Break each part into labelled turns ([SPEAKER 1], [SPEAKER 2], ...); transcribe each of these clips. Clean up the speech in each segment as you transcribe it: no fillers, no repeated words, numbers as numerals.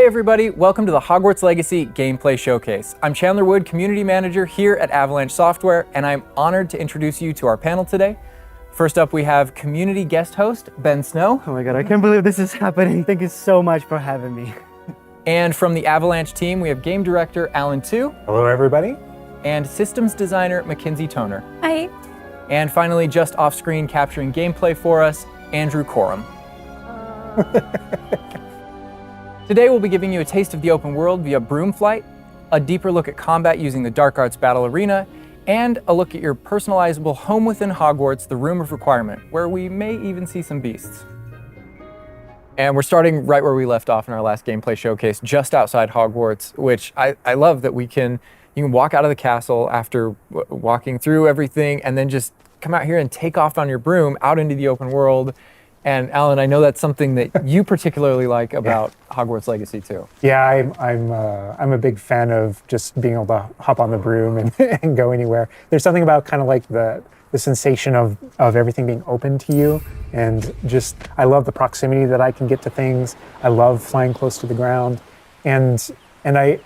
[SPEAKER 1] Hey everybody, welcome to the Hogwarts Legacy Gameplay Showcase. I'm Chandler Wood, Community Manager here at Avalanche Software, and I'm honored to introduce you to our panel today. First up, we have community guest host, Ben Snow.
[SPEAKER 2] Oh my god, I can't believe this is happening. Thank you so much for having me.
[SPEAKER 1] And from the Avalanche team, we have game director, Alan Tu.
[SPEAKER 3] Hello everybody.
[SPEAKER 1] And systems designer, Mackenzie Toner.
[SPEAKER 4] Hi.
[SPEAKER 1] And finally, just off screen capturing gameplay for us, Andrew Coram. Today we'll be giving you a taste of the open world via broom flight, a deeper look at combat using the Dark Arts Battle Arena, and a look at your personalizable home within Hogwarts, the Room of Requirement, where we may even see some beasts. And we're starting right where we left off in our last gameplay showcase, just outside Hogwarts, which I love that you can walk out of the castle after walking through everything and then just come out here and take off on your broom out into the open world. And Alan, I know that's something that you particularly like about Hogwarts Legacy too.
[SPEAKER 3] Yeah, I'm a big fan of just being able to hop on the broom and go anywhere. There's something about kind of like the sensation of everything being open to you, and just I love the proximity that I can get to things. I love flying close to the ground, and I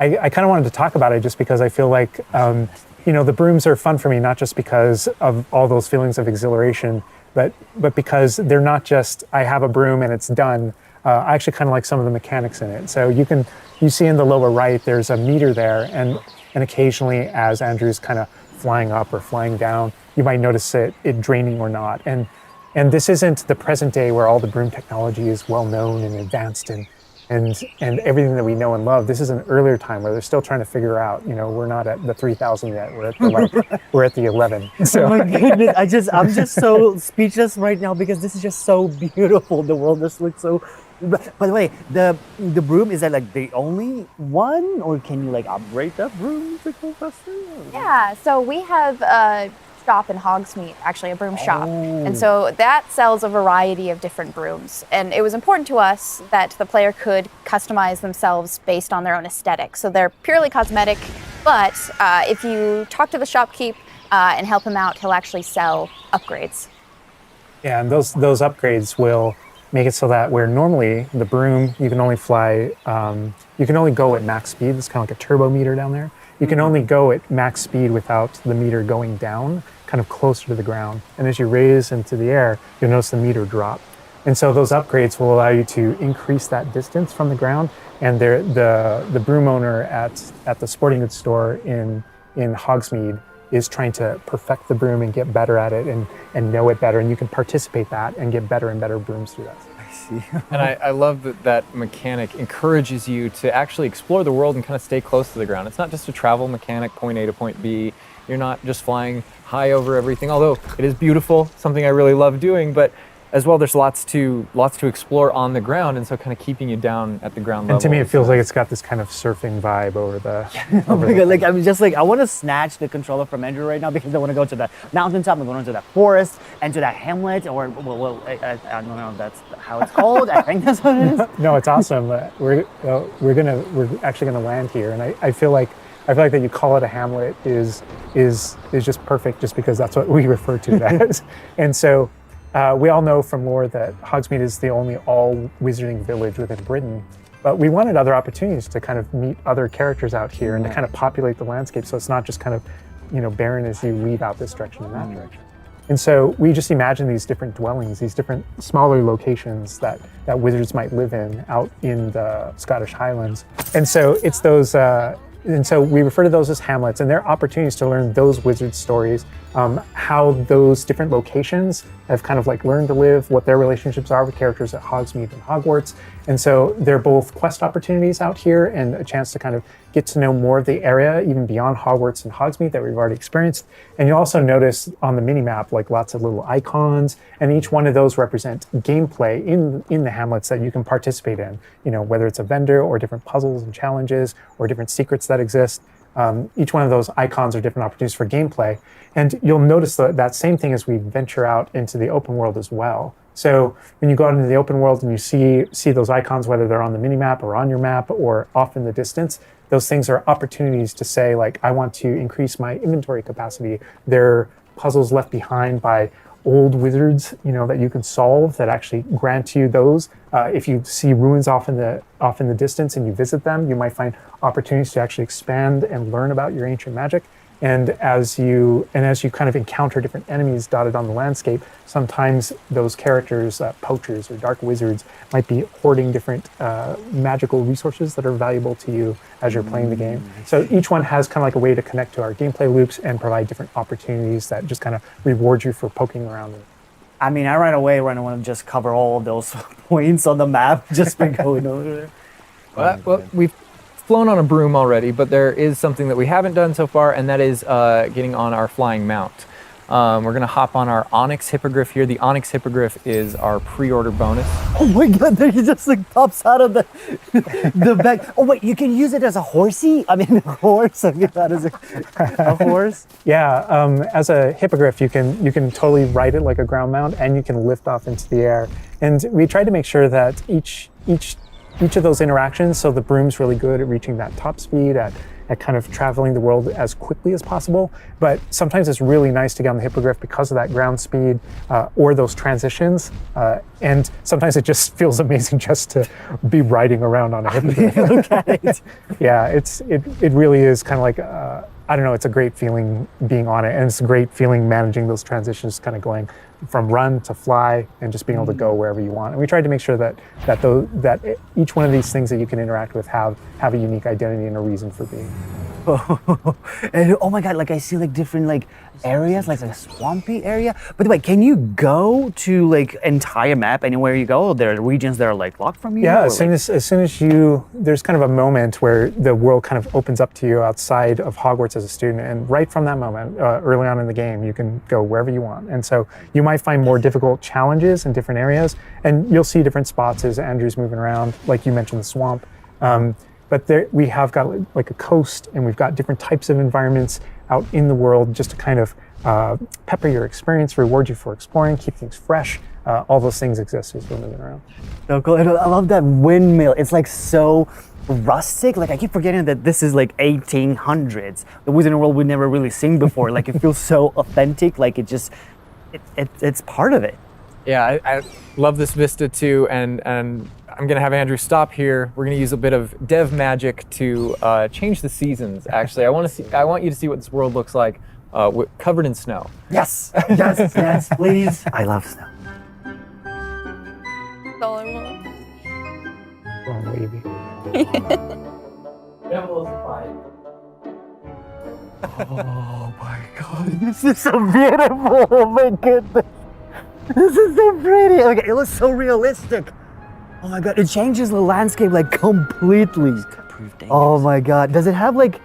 [SPEAKER 3] kind of wanted to talk about it just because I feel like the brooms are fun for me, not just because of all those feelings of exhilaration, but because they're not just I have a broom and it's done. I actually kind of like some of the mechanics in it. So you see in the lower right there's a meter there, and occasionally as Andrew's kind of flying up or flying down, you might notice it draining or not. And this isn't the present day where all the broom technology is well known and advanced and everything that we know and love. This is an earlier time where they're still trying to figure out, we're not at the 3000 yet, we're at the 11. So.
[SPEAKER 2] Oh my goodness, I'm just so speechless right now because this is just so beautiful. The world just looks so, by the way, the broom, is that like the only one, or can you like upgrade that broom to go faster?
[SPEAKER 4] Yeah, so we have a shop in Hogsmeade, actually a broom shop. And so that sells a variety of different brooms. And it was important to us that the player could customize themselves based on their own aesthetic. So they're purely cosmetic, but if you talk to the shopkeep and help him out, he'll actually sell upgrades.
[SPEAKER 3] Yeah, and those upgrades will make it so that where normally the broom, you can only fly, you can only go at max speed. It's kind of like a turbo meter down there. You can only go at max speed without the meter going down, kind of closer to the ground. And as you raise into the air, you'll notice the meter drop. And so those upgrades will allow you to increase that distance from the ground. And the broom owner at the sporting goods store in Hogsmeade is trying to perfect the broom and get better at it and know it better. And you can participate that and get better and better brooms through that.
[SPEAKER 1] And I love that mechanic encourages you to actually explore the world and kind of stay close to the ground. It's not just a travel mechanic, point A to point B. You're not just flying high over everything, although it is beautiful, something I really love doing, but as well, there's lots to explore on the ground, and so kind of keeping you down at the ground level.
[SPEAKER 3] And to me, it feels like it's got this kind of surfing vibe over the.
[SPEAKER 2] Oh my god! Like I'm just like I want to snatch the controller from Andrew right now because I want to go to the mountaintop, I'm going to that forest and to that hamlet, or I don't know if that's how it's called. I think that's what it is.
[SPEAKER 3] No, it's awesome. We're actually gonna land here, and I feel like that you call it a hamlet is just perfect, just because that's what we refer to it as, and so. We all know from lore that Hogsmeade is the only all-wizarding village within Britain, but we wanted other opportunities to kind of meet other characters out here and to kind of populate the landscape, so it's not just kind of, barren as you leave out this direction and that direction. And so we just imagine these different dwellings, these different smaller locations that wizards might live in out in the Scottish Highlands. And so it's those. And so we refer to those as hamlets, and they're opportunities to learn those wizard stories, how those different locations have kind of like learned to live, what their relationships are with characters at Hogsmeade and Hogwarts. And so they're both quest opportunities out here and a chance to kind of get to know more of the area, even beyond Hogwarts and Hogsmeade that we've already experienced. And you'll also notice on the mini-map, like lots of little icons, and each one of those represent gameplay in the hamlets that you can participate in, whether it's a vendor or different puzzles and challenges or different secrets that exist. Each one of those icons are different opportunities for gameplay. And you'll notice that same thing as we venture out into the open world as well. So when you go out into the open world and you see those icons, whether they're on the mini-map or on your map or off in the distance, those things are opportunities to say, like, I want to increase my inventory capacity. They're puzzles left behind by old wizards, that you can solve that actually grant you those. If you see ruins off in the distance and you visit them, you might find opportunities to actually expand and learn about your ancient magic. And as you kind of encounter different enemies dotted on the landscape, sometimes those characters, poachers or dark wizards, might be hoarding different magical resources that are valuable to you as you're playing the game. So each one has kind of like a way to connect to our gameplay loops and provide different opportunities that just kind of reward you for poking around.
[SPEAKER 2] I mean, I right away want to just cover all of those points on the map just by going over there.
[SPEAKER 1] Well, we've flown on a broom already, but there is something that we haven't done so far, and that is getting on our flying mount. We're going to hop on our Onyx Hippogriff here. The Onyx Hippogriff is our pre-order bonus.
[SPEAKER 2] Oh my god, there he just like pops out of the back. Oh wait, you can use it as a horsey? I mean, a horse? I mean, that is a horse?
[SPEAKER 3] Yeah, as a hippogriff, you can totally ride it like a ground mount, and you can lift off into the air. And we tried to make sure that each of those interactions, so the broom's really good at reaching that top speed, at kind of traveling the world as quickly as possible. But sometimes it's really nice to get on the hippogriff because of that ground speed or those transitions. And sometimes it just feels amazing just to be riding around on a hippogriff.
[SPEAKER 2] Look at it.
[SPEAKER 3] Yeah, it really is kind of like, I don't know, it's a great feeling being on it. And it's a great feeling managing those transitions, kind of going from run to fly and just being able to go wherever you want. And we tried to make sure that each one of these things that you can interact with have a unique identity and a reason for being.
[SPEAKER 2] And oh my god, like I see like different like areas, like a swampy area. By the way, can you go to like entire map anywhere you go? Or there are regions that are like locked from you?
[SPEAKER 3] Yeah,
[SPEAKER 2] or,
[SPEAKER 3] as soon as there's kind of a moment where the world kind of opens up to you outside of Hogwarts as a student, and right from that moment, early on in the game, you can go wherever you want. And so you might find more difficult challenges in different areas, and you'll see different spots as Andrew's moving around, like you mentioned, the swamp. But there, we have got like a coast, and we've got different types of environments out in the world just to kind of pepper your experience, reward you for exploring, keep things fresh. All those things exist as we're moving around.
[SPEAKER 2] So cool. And I love that windmill. It's like so rustic. Like I keep forgetting that this is like 1800s. The Wizarding World we've never really seen before. Like it feels so authentic. Like it's part of it.
[SPEAKER 1] Yeah, I love this vista too, and I'm gonna have Andrew stop here. We're gonna use a bit of dev magic to change the seasons. Actually, I want you to see what this world looks like covered in snow.
[SPEAKER 2] Yes, yes, yes, please. I love snow.
[SPEAKER 4] That's all I want.
[SPEAKER 3] Wrong wavy.
[SPEAKER 2] Oh my god, this is so beautiful. Oh my goodness. This is so pretty. Okay, it looks so realistic. Oh my god, it changes the landscape like completely. Oh my god, does it have like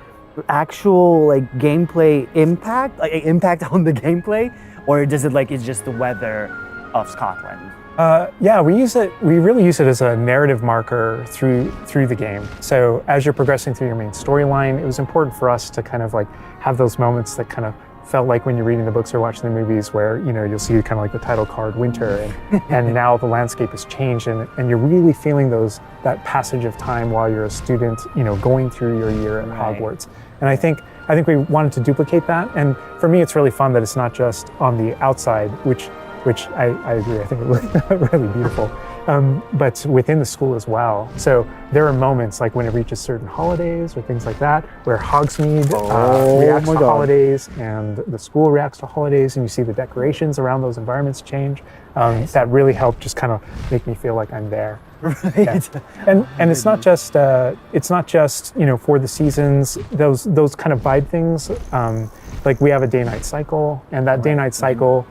[SPEAKER 2] actual like gameplay impact, like impact on the gameplay, or does it like it's just the weather of Scotland?
[SPEAKER 3] Yeah, we really use it as a narrative marker through the game. So as you're progressing through your main storyline, it was important for us to kind of like have those moments that kind of felt like when you're reading the books or watching the movies where, you'll see kind of like the title card, winter, and now the landscape has changed, and you're really feeling that passage of time while you're a student, going through your year at Hogwarts. And I think we wanted to duplicate that. And for me, it's really fun that it's not just on the outside, which I agree, I think it looks really beautiful, but within the school as well. So there are moments like when it reaches certain holidays or things like that, where Hogsmeade reacts to holidays and the school reacts to holidays, and you see the decorations around those environments change. That really helped just kind of make me feel like I'm there.
[SPEAKER 2] Right.
[SPEAKER 3] Yeah. And it's not just for the seasons, those kind of vibe things. Like we have a day-night cycle, and that day-night cycle,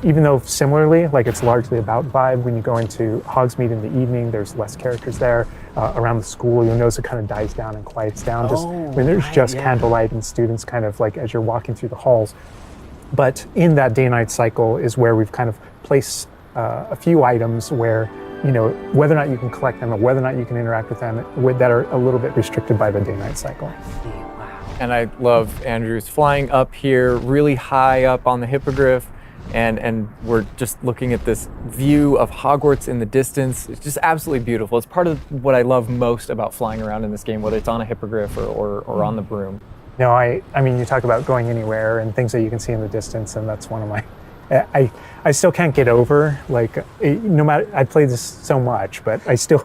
[SPEAKER 3] even though similarly, like it's largely about vibe, when you go into Hogsmeade in the evening, there's less characters there. Around the school, you'll notice it kind of dies down and quiets down just when there's just candlelight and students kind of like as you're walking through the halls. But in that day-night cycle is where we've kind of placed a few items where, whether or not you can collect them or whether or not you can interact with them that are a little bit restricted by the day-night cycle.
[SPEAKER 1] And I love Andrew's flying up here, really high up on the hippogriff. And we're just looking at this view of Hogwarts in the distance. It's just absolutely beautiful. It's part of what I love most about flying around in this game, whether it's on a hippogriff or on the broom.
[SPEAKER 3] No, I mean, you talk about going anywhere and things that you can see in the distance, and that's one of I still can't get over, like, no matter, I played this so much, but I still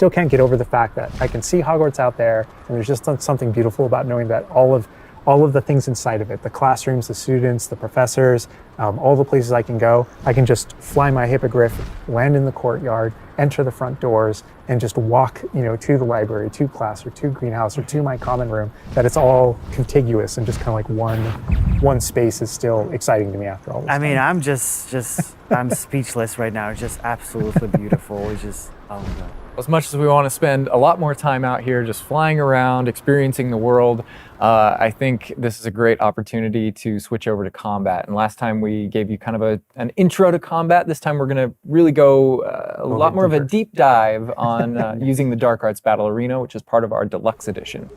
[SPEAKER 3] can't get over the fact that I can see Hogwarts out there, and there's just something beautiful about knowing that all of the things inside of it, the classrooms, the students, the professors, all the places I can go, I can just fly my hippogriff, land in the courtyard, enter the front doors, and just walk, to the library, to class, or to greenhouse, or to my common room, that it's all contiguous and just kind of like one space is still exciting to me after all this
[SPEAKER 2] I mean,
[SPEAKER 3] time.
[SPEAKER 2] I'm just I'm speechless right now. It's just absolutely beautiful. It's just, oh my God.
[SPEAKER 1] As much as we want to spend a lot more time out here just flying around, experiencing the world, I think this is a great opportunity to switch over to combat. And last time we gave you kind of an intro to combat. This time we're going to really go a lot more of a deep dive on using the Dark Arts Battle Arena, which is part of our deluxe edition.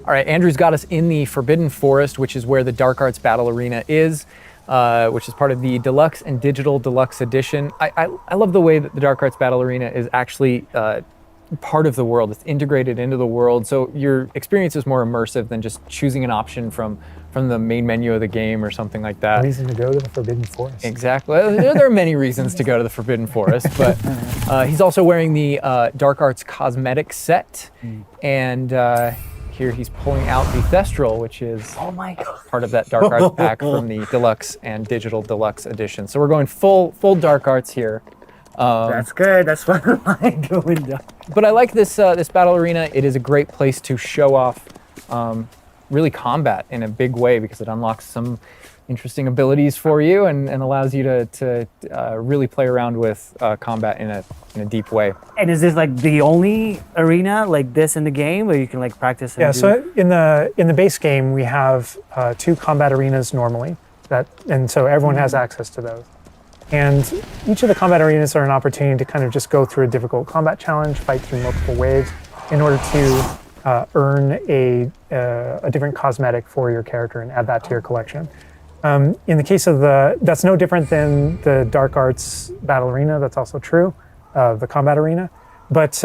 [SPEAKER 1] All right, Andrew's got us in the Forbidden Forest, which is where the Dark Arts Battle Arena is. Which is part of the Deluxe and Digital Deluxe Edition. I love the way that the Dark Arts Battle Arena is actually part of the world. It's integrated into the world, so your experience is more immersive than just choosing an option from the main menu of the game or something like that.
[SPEAKER 3] Reason to go to the Forbidden Forest.
[SPEAKER 1] Exactly. There are many reasons to go to the Forbidden Forest, but he's also wearing the Dark Arts cosmetic set, and here he's pulling out the Thestral, which is part of that Dark Arts pack from the Deluxe and Digital Deluxe Edition. So we're going full Dark Arts here.
[SPEAKER 2] That's good. That's what I'm doing.
[SPEAKER 1] But I like this this battle arena. It is a great place to show off really combat in a big way, because it unlocks some interesting abilities for you and allows you to really play around with combat in a deep way.
[SPEAKER 2] And is this like the only arena like this in the game where you can like practice? And
[SPEAKER 3] So in the base game we have 2 combat arenas normally, and so everyone has access to those. And each of the combat arenas are an opportunity to kind of just go through a difficult combat challenge, fight through multiple waves in order to earn a different cosmetic for your character and add that to your collection. In the case of that's no different than the Dark Arts Battle Arena. That's also true, the combat arena. But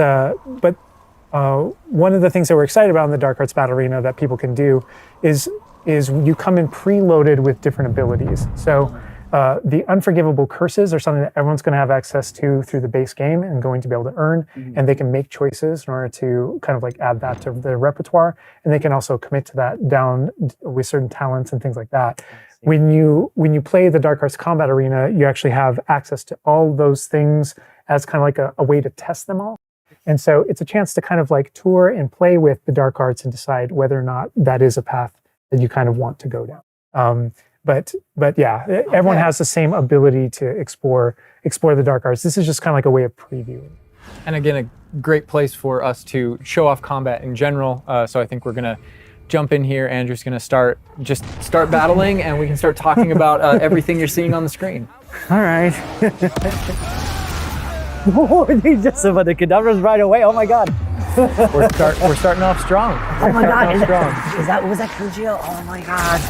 [SPEAKER 3] one of the things that we're excited about in the Dark Arts Battle Arena that people can do is you come in preloaded with different abilities. So the unforgivable curses are something that everyone's going to have access to through the base game and going to be able to earn, and they can make choices in order to kind of like add that to their repertoire, and they can also commit to that down with certain talents and things like that. When you play the Dark Arts Combat Arena, you actually have access to all those things as kind of like a way to test them all. And so it's a chance to kind of like tour and play with the Dark Arts and decide whether or not that is a path that you kind of want to go down. But yeah, everyone has the same ability to explore the Dark Arts. This is just kind of like a way of previewing.
[SPEAKER 1] And again, a great place for us to show off combat in general. So I think we're going to jump in here. Andrew's going to start battling, and we can start talking about everything you're seeing on the screen.
[SPEAKER 2] All right. Oh, they just about the cadavers right away. Oh my God.
[SPEAKER 1] We're starting off strong.
[SPEAKER 2] Oh my God. Was that Kujio? Oh my God.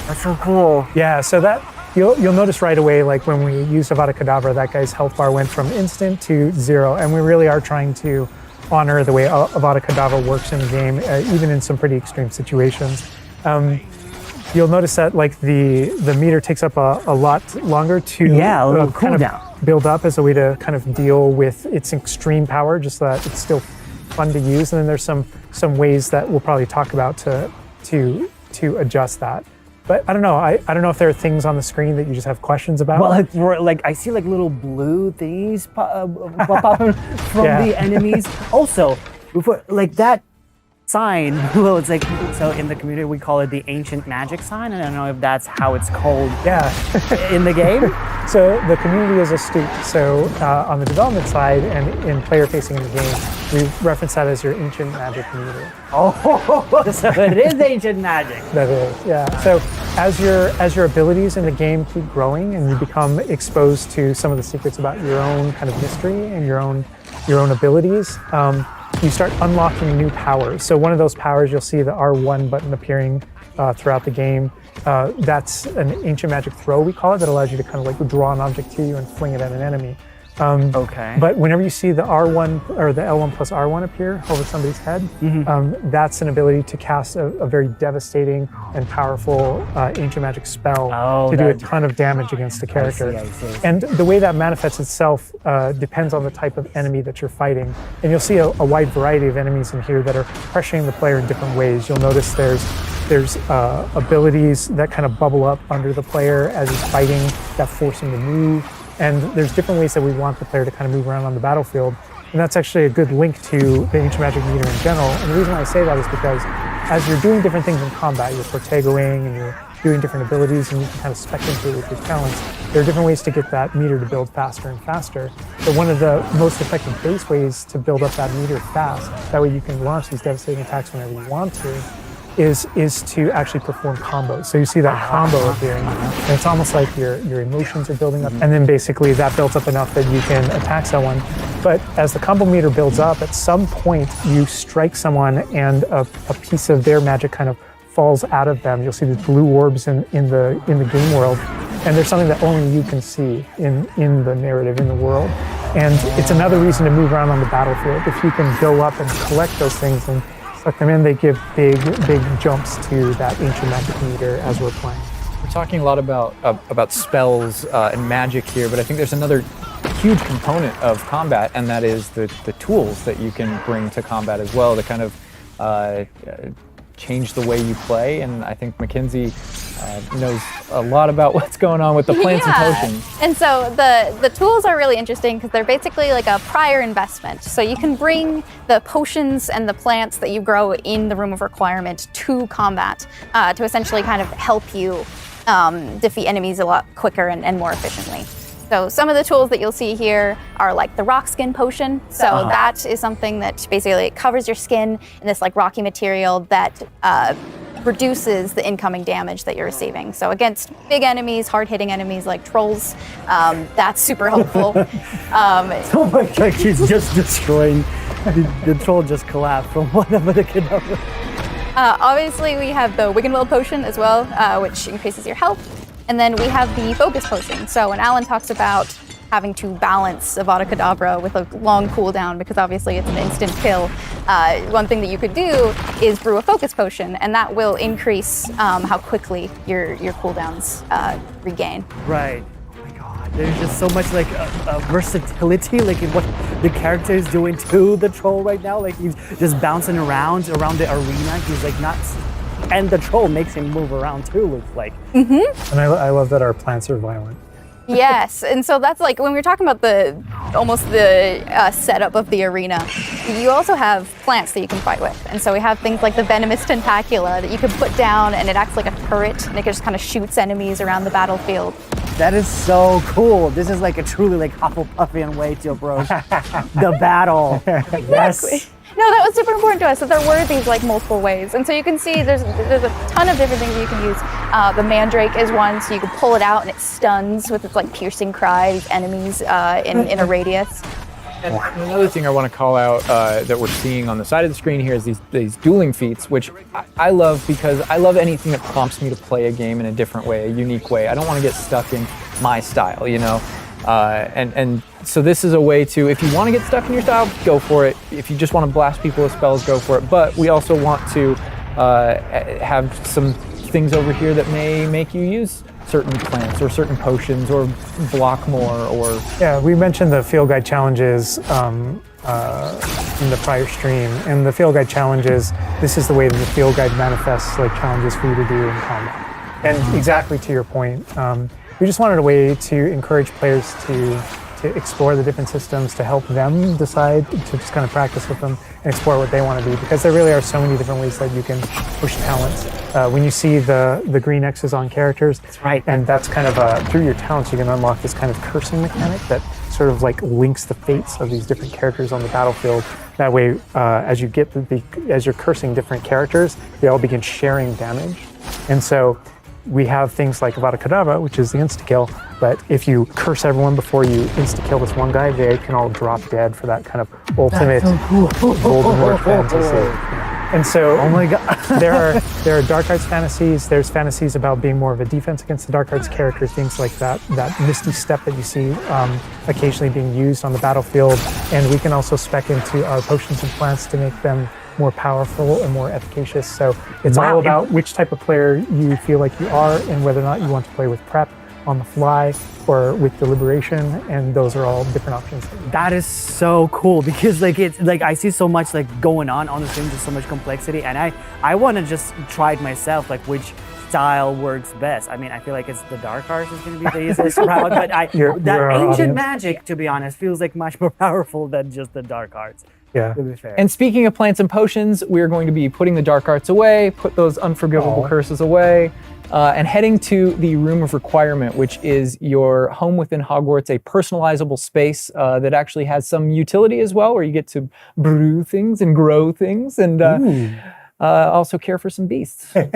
[SPEAKER 2] That's so cool.
[SPEAKER 3] Yeah, so that you'll notice right away, like when we used Avada Kedavra, that guy's health bar went from instant to 0, and we really are trying to honor the way Avada Kedavra works in the game, even in some pretty extreme situations. You'll notice that like the meter takes up a lot longer to
[SPEAKER 2] a little
[SPEAKER 3] kind
[SPEAKER 2] cooldown.
[SPEAKER 3] of build up as a way to kind of deal with its extreme power, just so that it's still fun to use. And then there's some ways that we'll probably talk about to adjust that. But I don't know. I don't know if there are things on the screen that you just have questions about.
[SPEAKER 2] Well, like I see like little blue things popping from the enemies. Also, before like that sign, well, it's like, so in the community we call it the ancient magic sign. I don't know if that's how it's called. In the game.
[SPEAKER 3] So the community is astute. So on the development side and in player facing in the game, we reference that as your ancient magic meter.
[SPEAKER 2] Oh, so it is ancient magic.
[SPEAKER 3] That is, yeah. So as your abilities in the game keep growing and you become exposed to some of the secrets about your own kind of mystery and your own abilities, you start unlocking new powers. So one of those powers, you'll see the R1 button appearing throughout the game. That's an ancient magic throw, we call it, that allows you to kind of like draw an object to you and fling it at an enemy.
[SPEAKER 2] Okay.
[SPEAKER 3] But whenever you see the R1 or the L1 plus R1 appear over somebody's head, that's an ability to cast a very devastating and powerful ancient magic spell to do a ton of damage against the character.
[SPEAKER 2] I see.
[SPEAKER 3] And the way that manifests itself depends on the type of enemy that you're fighting. And you'll see a wide variety of enemies in here that are pressuring the player in different ways. You'll notice there's abilities that kind of bubble up under the player as he's fighting that force him to move. And there's different ways that we want the player to kind of move around on the battlefield. And that's actually a good link to the ancient magic meter in general. And the reason why I say that is because as you're doing different things in combat, you're Protegoing and you're doing different abilities and you can kind of spec into it with your talents, there are different ways to get that meter to build faster and faster. But one of the most effective base ways to build up that meter fast, that way you can launch these devastating attacks whenever you want to, is to actually perform combos. So you see that combo appearing, and it's almost like your emotions are building up, and then basically that builds up enough that you can attack someone. But as the combo meter builds up, at some point you strike someone and a piece of their magic kind of falls out of them. You'll see these blue orbs in the game world, and there's something that only you can see in the narrative, in the world. And it's another reason to move around on the battlefield. If you can go up and collect those things and suck them in, they give big jumps to that ancient magic meter as we're playing.
[SPEAKER 1] We're talking a lot about spells and magic here, but I think there's another huge component of combat, and that is the tools that you can bring to combat as well to kind of change the way you play. And I think Mackenzie knows a lot about what's going on with the plants and potions.
[SPEAKER 4] And so the tools are really interesting because they're basically like a prior investment. So you can bring the potions and the plants that you grow in the Room of Requirement to combat to essentially kind of help you defeat enemies a lot quicker and more efficiently. So some of the tools that you'll see here are like the rock skin potion. So that is something that basically covers your skin in this like rocky material that reduces the incoming damage that you're receiving. So against big enemies, hard-hitting enemies like trolls, that's super helpful.
[SPEAKER 2] Oh my god, she's just destroying. The troll just collapsed from one of the cadavers.
[SPEAKER 4] Obviously, we have the Wiggenweld potion as well, which increases your health. And then we have the focus potion. So when Alan talks about having to balance Avada Kedavra with a long cooldown, because obviously it's an instant kill, one thing that you could do is brew a focus potion, and that will increase how quickly your cooldowns regain.
[SPEAKER 2] Right. Oh my god, there's just so much like versatility, like in what the character is doing to the troll right now. Like he's just bouncing around the arena. He's like not. And the troll makes him move around too, looks like.
[SPEAKER 3] And I love that our plants are violent.
[SPEAKER 4] Yes, and so that's like when we're talking about the setup of the arena, you also have plants that you can fight with. And so we have things like the venomous tentacula that you can put down, and it acts like a turret, and it just kind of shoots enemies around the battlefield.
[SPEAKER 2] That is so cool. This is like a truly like Hufflepuffian way to approach the battle. Yes.
[SPEAKER 4] No, that was super important to us, that there were these like multiple ways. And so you can see there's a ton of different things you can use. The mandrake is one, so you can pull it out and it stuns with its like piercing cry these enemies in a radius.
[SPEAKER 1] And another thing I want to call out that we're seeing on the side of the screen here is these dueling feats, which I love because I love anything that prompts me to play a game in a different way, a unique way. I don't want to get stuck in my style, you know? And so this is a way to, if you want to get stuck in your style, go for it. If you just want to blast people with spells, go for it. But we also want to have some things over here that may make you use certain plants or certain potions or block more or...
[SPEAKER 3] Yeah, we mentioned the field guide challenges in the prior stream. And the field guide challenges, this is the way that the field guide manifests like challenges for you to do in combat. And exactly to your point, we just wanted a way to encourage players to explore the different systems, to help them decide, to just kind of practice with them and explore what they want to be, because there really are so many different ways that you can push talents. When you see the green X's on characters, that's right, and that's kind of through your talents you can unlock this kind of cursing mechanic that sort of like links the fates of these different characters on the battlefield. That way, as you get as you're cursing different characters, they all begin sharing damage, and so we have things like Avada Kedavra, which is the insta-kill, but if you curse everyone before you insta-kill this one guy, they can all drop dead for that kind of ultimate Voldemort fantasy. And so
[SPEAKER 2] Oh my god.
[SPEAKER 3] there are dark arts fantasies. There's fantasies about being more of a defense against the dark arts characters, things like that misty step that you see occasionally being used on the battlefield. And we can also spec into our potions and plants to make them more powerful and more efficacious. So it's
[SPEAKER 2] Wow.
[SPEAKER 3] all about which type of player you feel like you are and whether or not you want to play with prep, on the fly, or with deliberation, and those are all different options.
[SPEAKER 2] That is so cool because like it's like I see so much like going on the stream, just so much complexity, and I want to just try it myself, like which style works best. I mean, I feel like it's the dark arts is going to be the easiest route, but
[SPEAKER 3] You're
[SPEAKER 2] that
[SPEAKER 3] our
[SPEAKER 2] ancient
[SPEAKER 3] audience.
[SPEAKER 2] magic, to be honest, feels like much more powerful than just the dark arts.
[SPEAKER 3] Yeah.
[SPEAKER 2] To be fair.
[SPEAKER 1] And speaking of plants and potions, we're going to be putting the dark arts away, put those unforgivable
[SPEAKER 3] Aw.
[SPEAKER 1] curses away, and heading to the Room of Requirement, which is your home within Hogwarts, a personalizable space that actually has some utility as well, where you get to brew things and grow things and also care for some beasts. All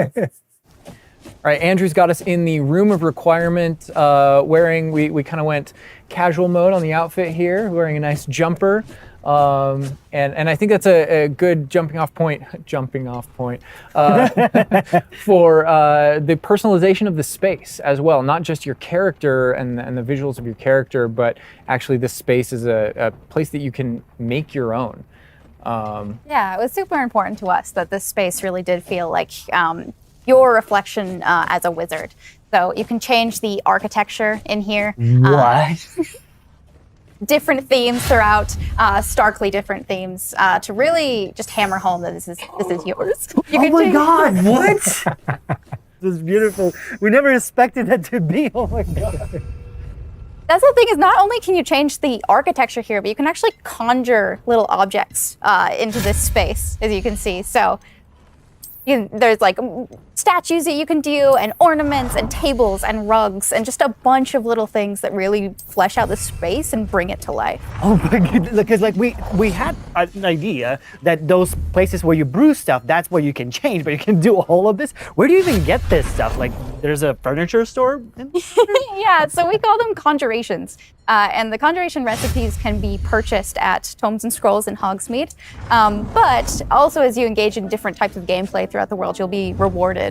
[SPEAKER 1] right, Andrew's got us in the Room of Requirement, wearing, we kind of went casual mode on the outfit here, wearing a nice jumper. And I think that's a good jumping off point for the personalization of the space as well. Not just your character and the visuals of your character, but actually this space is a place that you can make your own.
[SPEAKER 4] Yeah, it was super important to us that this space really did feel like your reflection as a wizard. So you can change the architecture in here.
[SPEAKER 2] What?
[SPEAKER 4] Different themes throughout, starkly different themes, to really just hammer home that this is yours. You
[SPEAKER 2] Oh
[SPEAKER 4] can
[SPEAKER 2] my
[SPEAKER 4] change-
[SPEAKER 2] god, what? This is beautiful. We never expected that to be. Oh my god.
[SPEAKER 4] That's the thing, is not only can you change the architecture here, but you can actually conjure little objects into this space, as you can see. So there's like statues that you can do, and ornaments, and tables, and rugs, and just a bunch of little things that really flesh out the space and bring it to life.
[SPEAKER 2] Oh my god, because like we had an idea that those places where you brew stuff, that's where you can change, but you can do all of this. Where do you even get this stuff? Like there's a furniture store?
[SPEAKER 4] Yeah, so we call them conjurations. And the conjuration recipes can be purchased at Tomes and Scrolls in Hogsmeade. But also as you engage in different types of gameplay throughout the world, you'll be rewarded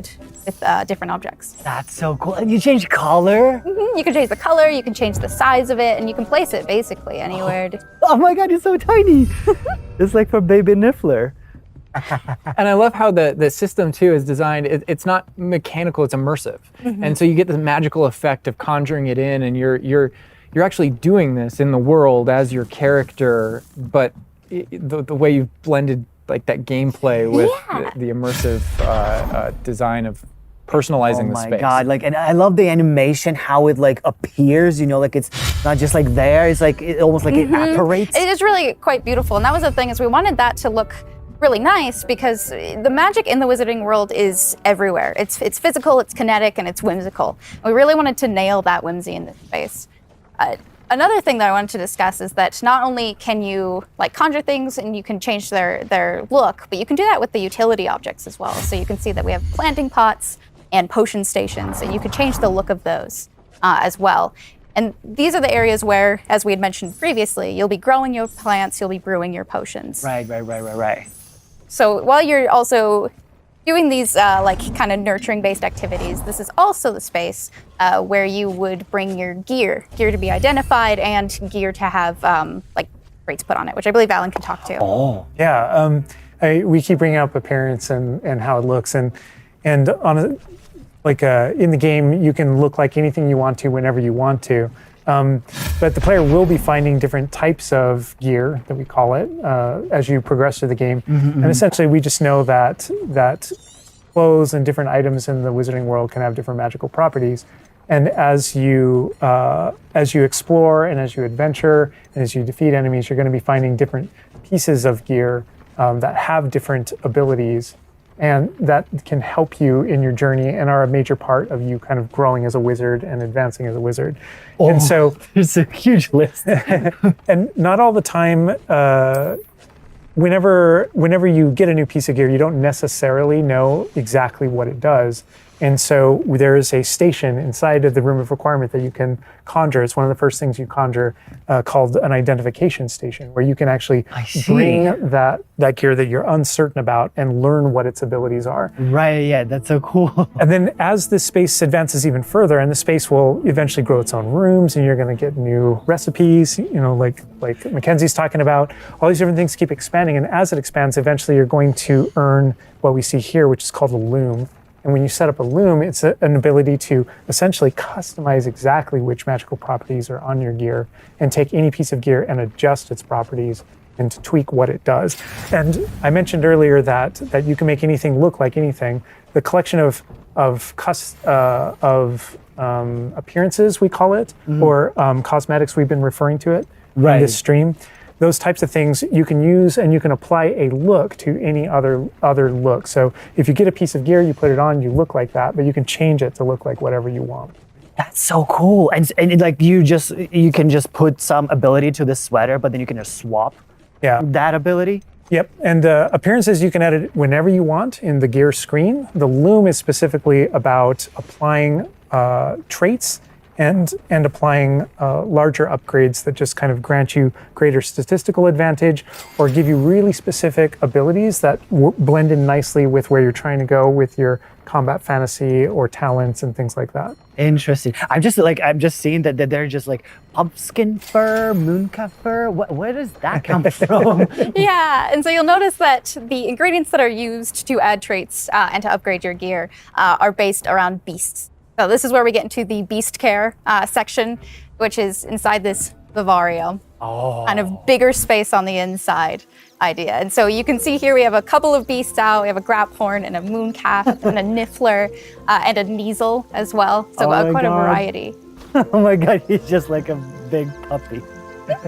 [SPEAKER 4] with different objects.
[SPEAKER 2] That's so cool. And you change color?
[SPEAKER 4] You can change the color, you can change the size of it, and you can place it basically anywhere.
[SPEAKER 2] Oh my god, it's so tiny. It's like for baby Niffler.
[SPEAKER 1] And I love how the system too is designed. It's not mechanical; it's immersive, and so you get the magical effect of conjuring it in, and you're actually doing this in the world as your character. But the way you've blended like that gameplay with the immersive design of personalizing the
[SPEAKER 2] Oh my
[SPEAKER 1] space.
[SPEAKER 2] god, like, and I love the animation, how it like appears, you know, like it's not just like there, it's like it almost like it apparates.
[SPEAKER 4] It is really quite beautiful, and that was the thing, is we wanted that to look really nice because the magic in the wizarding world is everywhere. It's physical, it's kinetic, and it's whimsical. We really wanted to nail that whimsy in this space. Another thing that I wanted to discuss is that not only can you like conjure things and you can change their look, but you can do that with the utility objects as well. So you can see that we have planting pots and potion stations, and you can change the look of those as well. And these are the areas where, as we had mentioned previously, you'll be growing your plants, you'll be brewing your potions.
[SPEAKER 2] Right.
[SPEAKER 4] So while you're also doing these like kind of nurturing based activities, this is also the space where you would bring your gear to be identified and gear to have like rates put on it, which I believe Alan can talk to.
[SPEAKER 2] Oh.
[SPEAKER 3] Yeah, we keep bringing up appearance and how it looks, and on a, like in the game you can look like anything you want to whenever you want to, but the player will be finding different types of gear, that we call it, as you progress through the game. And essentially we just know that clothes and different items in the wizarding world can have different magical properties. And as you explore and as you adventure and as you defeat enemies, you're going to be finding different pieces of gear that have different abilities and that can help you in your journey and are a major part of you kind of growing as a wizard and advancing as a wizard. And so
[SPEAKER 2] There's a huge list.
[SPEAKER 3] and not all the time, whenever you get a new piece of gear, you don't necessarily know exactly what it does. And so there is a station inside of the room of requirement that you can conjure. It's one of the first things you conjure, called an identification station, where you can actually bring that gear that you're uncertain about and learn what its abilities are.
[SPEAKER 2] Right, yeah, that's so cool.
[SPEAKER 3] And then as the space advances even further, and the space will eventually grow its own rooms, and you're going to get new recipes, like Mackenzie's talking about, all these different things keep expanding. And as it expands, eventually you're going to earn what we see here, which is called a loom. And when you set up a loom, it's an ability to essentially customize exactly which magical properties are on your gear and take any piece of gear and adjust its properties and to tweak what it does. And I mentioned earlier that you can make anything look like anything. The collection of appearances, we call it, or cosmetics, we've been referring to it in this stream. Those types of things you can use, and you can apply a look to any other look. So if you get a piece of gear, you put it on, you look like that, but you can change it to look like whatever you want.
[SPEAKER 2] That's so cool. And like you can just put some ability to this sweater, but then you can just swap that ability.
[SPEAKER 3] Yep, and appearances you can edit whenever you want in the gear screen. The loom is specifically about applying traits and applying larger upgrades that just kind of grant you greater statistical advantage or give you really specific abilities that blend in nicely with where you're trying to go with your combat fantasy or talents and things like that.
[SPEAKER 2] Interesting. I'm just seeing that they're just like pumpkin fur, mooncalf fur. Where does that come from?
[SPEAKER 4] Yeah, and so you'll notice that the ingredients that are used to add traits and to upgrade your gear are based around beasts. So this is where we get into the beast care section, which is inside this vivario. Kind of bigger space on the inside idea. And so you can see here we have a couple of beasts out. We have a graphorn and a mooncalf and a niffler and a neasel as well. So quite a variety.
[SPEAKER 2] Oh my God, he's just like a big puppy.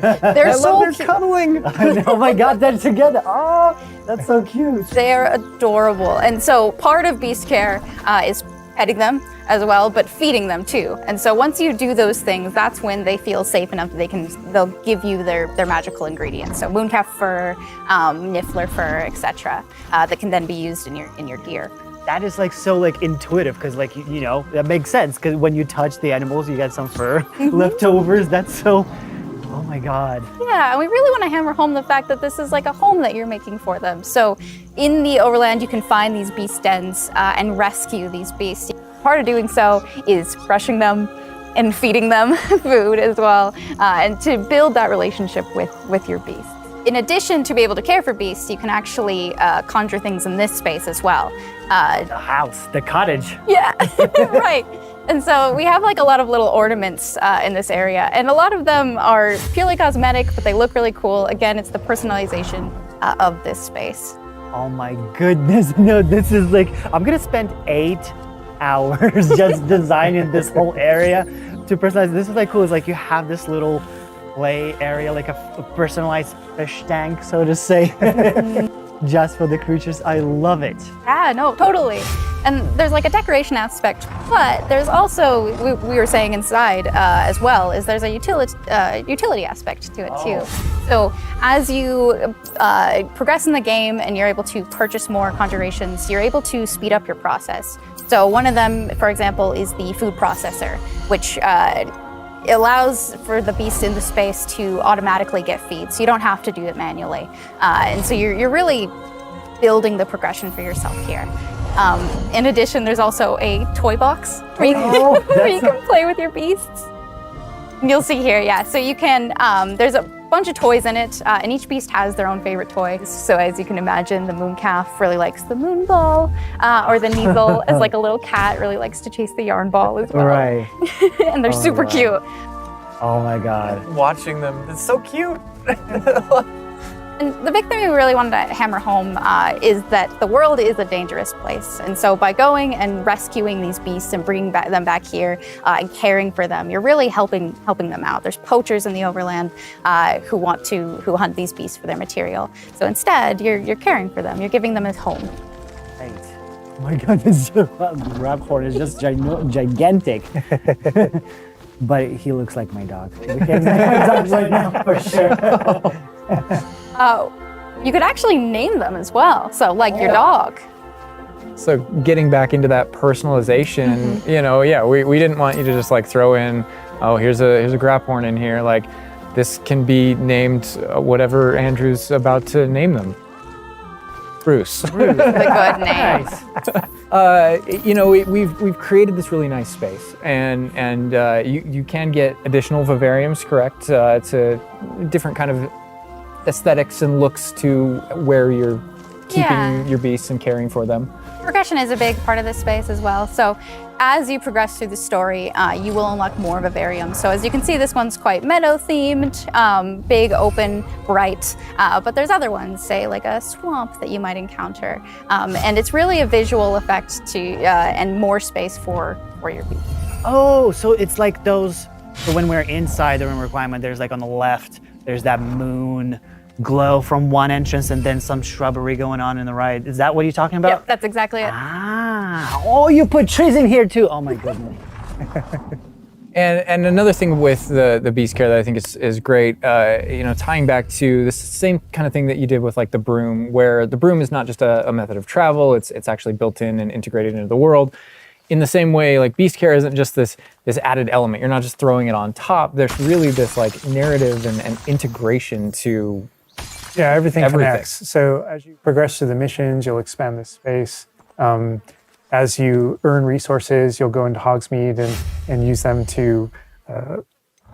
[SPEAKER 4] They're so
[SPEAKER 2] they're cuddling. Oh my God, they're together. Oh, that's so cute.
[SPEAKER 4] They're adorable. And so part of beast care is petting them as well, but feeding them too. And so once you do those things, that's when they feel safe enough that they'll give you their magical ingredients. So mooncalf fur, niffler fur, etc. That can then be used in your gear.
[SPEAKER 2] That is like so like intuitive because like you know that makes sense because when you touch the animals, you get some fur leftovers. That's so. Oh my God.
[SPEAKER 4] Yeah, and we really want to hammer home the fact that this is like a home that you're making for them. So in the overland, you can find these beast dens and rescue these beasts. Part of doing so is brushing them and feeding them food as well, and to build that relationship with your beasts. In addition to be able to care for beasts, you can actually conjure things in this space as well.
[SPEAKER 2] The house, the cottage.
[SPEAKER 4] Yeah, right. And so we have like a lot of little ornaments in this area, and a lot of them are purely cosmetic, but they look really cool. Again, it's the personalization of this space.
[SPEAKER 2] Oh my goodness, no, this is like, I'm gonna spend 8 hours just designing this whole area to personalize. This is like cool, it's like you have this little play area, like a personalized fish tank, so to say. Just for the creatures. I love it.
[SPEAKER 4] Yeah, no, totally. And there's like a decoration aspect, but there's also, we were saying inside as well, is there's a utility aspect to it too. So as you progress in the game and you're able to purchase more conjurations, you're able to speed up your process. So one of them, for example, is the food processor, which allows for the beast in the space to automatically get feed, so you don't have to do it manually. And so you're really building the progression for yourself here. In addition, there's also a toy box where you can play with your beasts. You'll see here, yeah. So you can, there's a bunch of toys in it, and each beast has their own favorite toy. So as you can imagine, the mooncalf really likes the moon ball, or the neasel, as like a little cat, really likes to chase the yarn ball as well.
[SPEAKER 2] Right.
[SPEAKER 4] And they're super cute.
[SPEAKER 2] Oh my God.
[SPEAKER 1] Watching them, it's so cute.
[SPEAKER 4] And the big thing we really wanted to hammer home is that the world is a dangerous place. And so by going and rescuing these beasts and bringing them back here and caring for them, you're really helping them out. There's poachers in the overland who hunt these beasts for their material. So instead, you're caring for them. You're giving them a home.
[SPEAKER 2] Right. Oh my God, this Raphorn is just gigantic. But he looks like my dog. He looks like my dog right now for sure.
[SPEAKER 4] You could actually name them as well. So like your dog.
[SPEAKER 1] So getting back into that personalization, you know, yeah, we didn't want you to just like throw in, oh, here's a Graphorn in here. Like, this can be named whatever Andrew's about to name them. Bruce.
[SPEAKER 4] The good name.
[SPEAKER 1] You know, we've created this really nice space, and you can get additional vivariums, correct, to different kind of aesthetics and looks to where you're keeping your beasts and caring for them.
[SPEAKER 4] Progression is a big part of this space as well. So as you progress through the story, you will unlock more vivariums. So as you can see, this one's quite meadow themed, big, open, bright. But there's other ones, say like a swamp that you might encounter. And it's really a visual effect to and more space for your beast.
[SPEAKER 2] Oh, so it's like those. So when we're inside the room requirement, there's like on the left, there's that moon glow from one entrance and then some shrubbery going on in the right. Is that what you're talking about?
[SPEAKER 4] Yep, that's exactly it.
[SPEAKER 2] Ah, oh, you put trees in here too. Oh my goodness.
[SPEAKER 1] And another thing with the beast care that I think is great, you know, tying back to this same kind of thing that you did with like the broom, where the broom is not just a method of travel, it's actually built in and integrated into the world. In the same way, like beast care isn't just this added element. You're not just throwing it on top. There's really this like narrative and integration to
[SPEAKER 3] everything connects. So as you progress through the missions, you'll expand this space. As you earn resources, you'll go into Hogsmeade and use them to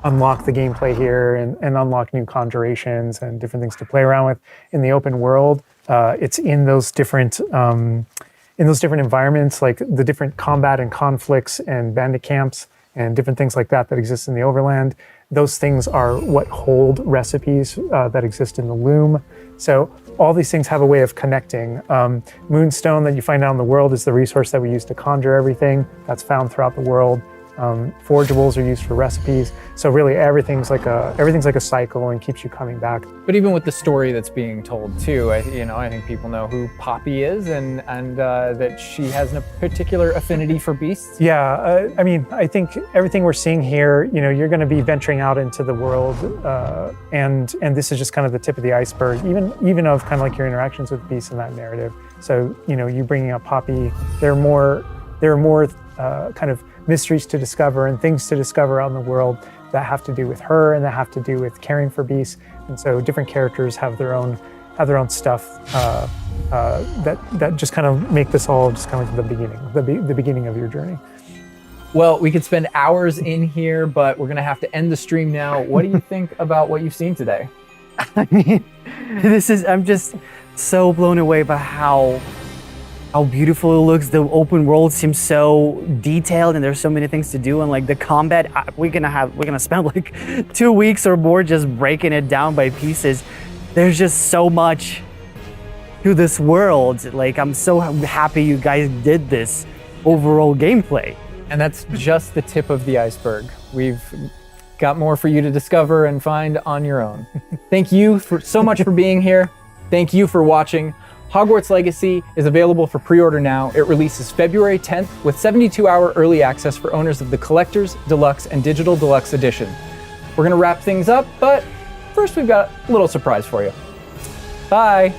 [SPEAKER 3] unlock the gameplay here and unlock new conjurations and different things to play around with. In the open world, it's in those different environments, like the different combat and conflicts and bandit camps and different things like that exist in the overland. Those things are what hold recipes that exist in the loom. So all these things have a way of connecting. Moonstone that you find out in the world is the resource that we use to conjure everything. That's found throughout the world. Forageables are used for recipes. So really everything's like a cycle and keeps you coming back.
[SPEAKER 1] But even with the story that's being told too, I think people know who Poppy is and that she has a particular affinity for beasts.
[SPEAKER 3] Yeah, I mean, I think everything we're seeing here, you know, you're going to be venturing out into the world, and this is just kind of the tip of the iceberg, even of kind of like your interactions with beasts in that narrative. So, you know, you bringing up Poppy, there are more kind of mysteries to discover and things to discover out in the world that have to do with her and that have to do with caring for beasts. And so different characters have their own stuff that just kind of make this all just kind of like the beginning of your journey.
[SPEAKER 1] Well, we could spend hours in here, but we're gonna have to end the stream now. What do you think about what you've seen today?
[SPEAKER 2] I mean, I'm just so blown away by how beautiful it looks. The open world seems so detailed and there's so many things to do, and like the combat, we're gonna spend like 2 weeks or more just breaking it down by pieces. There's just so much to this world. Like, I'm so happy you guys did this overall gameplay.
[SPEAKER 1] And that's just the tip of the iceberg. We've got more for you to discover and find on your own. Thank you so much for being here. Thank you for watching. Hogwarts Legacy is available for pre-order now. It releases February 10th with 72-hour early access for owners of the Collector's, Deluxe, and Digital Deluxe Edition. We're gonna wrap things up, but first we've got a little surprise for you. Bye.